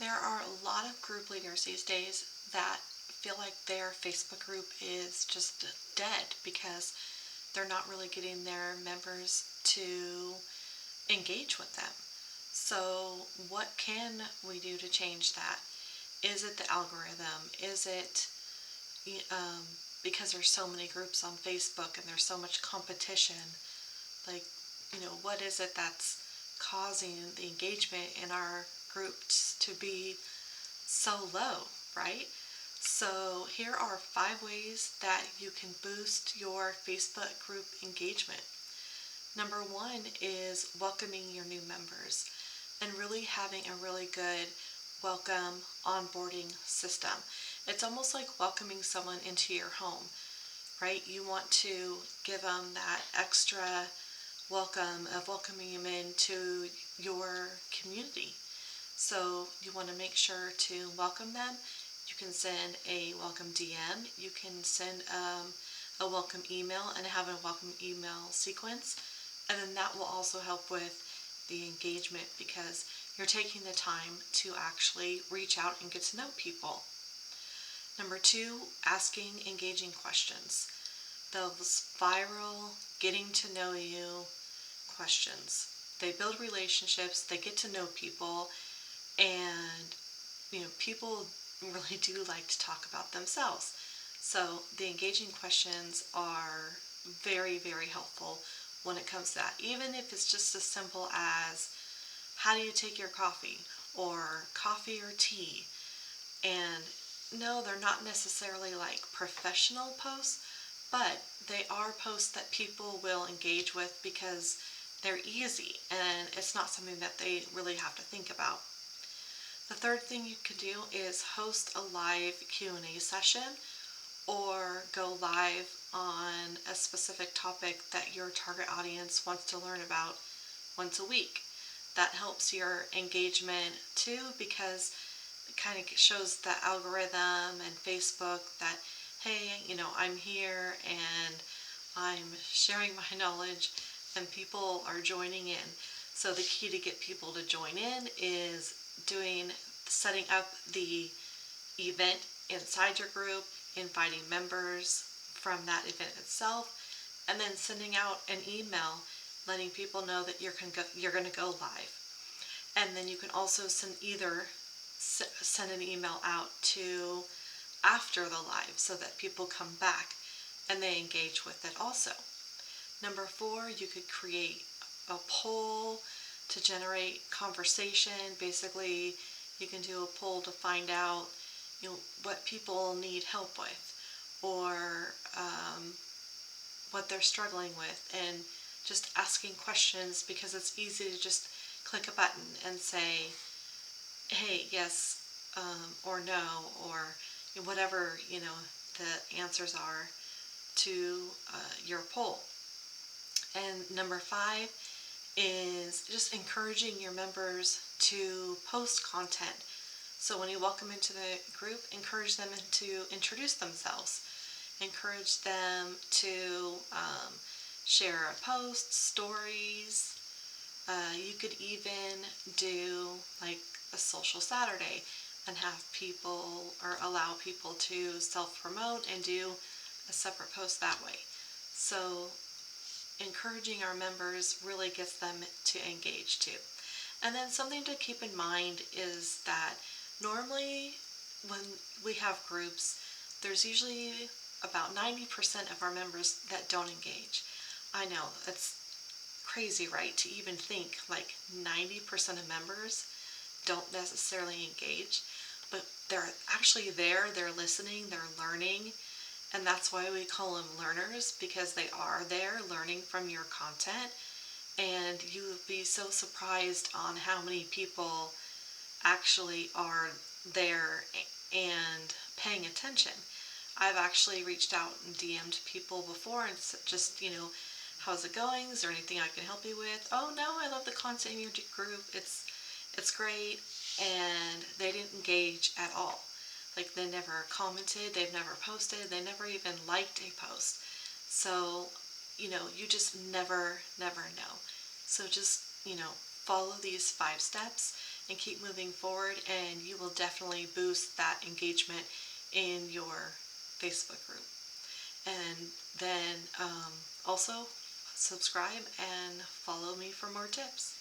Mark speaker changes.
Speaker 1: There are a lot of group leaders these days that feel like their Facebook group is just dead because they're not really getting their members to engage with them. So, what can we do to change that? Is it the algorithm? Is it um, because there's so many groups on Facebook and there's so much competition? Like, what is it that's causing the engagement in our groups to be so low, right? So, here are 5 ways that you can boost your Facebook group engagement. Number one is welcoming your new members and really having a really good welcome onboarding system. It's almost like welcoming someone into your home, right? You want to give them that extra welcome of welcoming them into your community. So you want to make sure to welcome them. You can send a welcome DM. You can send a welcome email and have a welcome email sequence. And then that will also help with the engagement because you're taking the time to actually reach out and get to know people. Number two, asking engaging questions. Those viral, getting to know you questions. They build relationships, they get to know people, and people really do like to talk about themselves. So the engaging questions are very, very helpful when it comes to that. Even if it's just as simple as how do you take your coffee or coffee or tea. And no, they're not necessarily like professional posts, but they are posts that people will engage with because they're easy and it's not something that they really have to think about. The third thing you could do is host a live Q&A session or go live on a specific topic that your target audience wants to learn about once a week. That helps your engagement too because it kind of shows the algorithm and Facebook that, hey, I'm here and I'm sharing my knowledge and people are joining in. So the key to get people to join in is setting up the event inside your group, inviting members from that event itself, and then sending out an email letting people know that you're going to go live. And then you can also send an email out to after the live so that people come back and they engage with it also. Number four, you could create a poll to generate conversation. Basically, you can do a poll to find out what people need help with or what they're struggling with, and just asking questions because it's easy to just click a button and say, hey, yes, or no, or whatever the answers are to your poll. And number five is just encouraging your members to post content. So when you welcome into the group, encourage them to introduce themselves. Encourage them to share a post, stories. You could even do like a social Saturday and have people or allow people to self-promote and do a separate post that way. So encouraging our members really gets them to engage too. And then something to keep in mind is that normally when we have groups, there's usually about 90% of our members that don't engage. I know, it's crazy, right? To even think like 90% of members don't necessarily engage, but they're actually there, they're listening, they're learning, and that's why we call them learners, because they are there learning from your content. And you would be so surprised on how many people actually are there and paying attention. I've actually reached out and DM'd people before and just, how's it going? Is there anything I can help you with? Oh no, I love the content in your group. It's great. And they didn't engage at all. Like they never commented, they've never posted, they never even liked a post. So, you just never know. So just, follow these 5 steps and keep moving forward, and you will definitely boost that engagement in your Facebook group. And then also subscribe and follow me for more tips.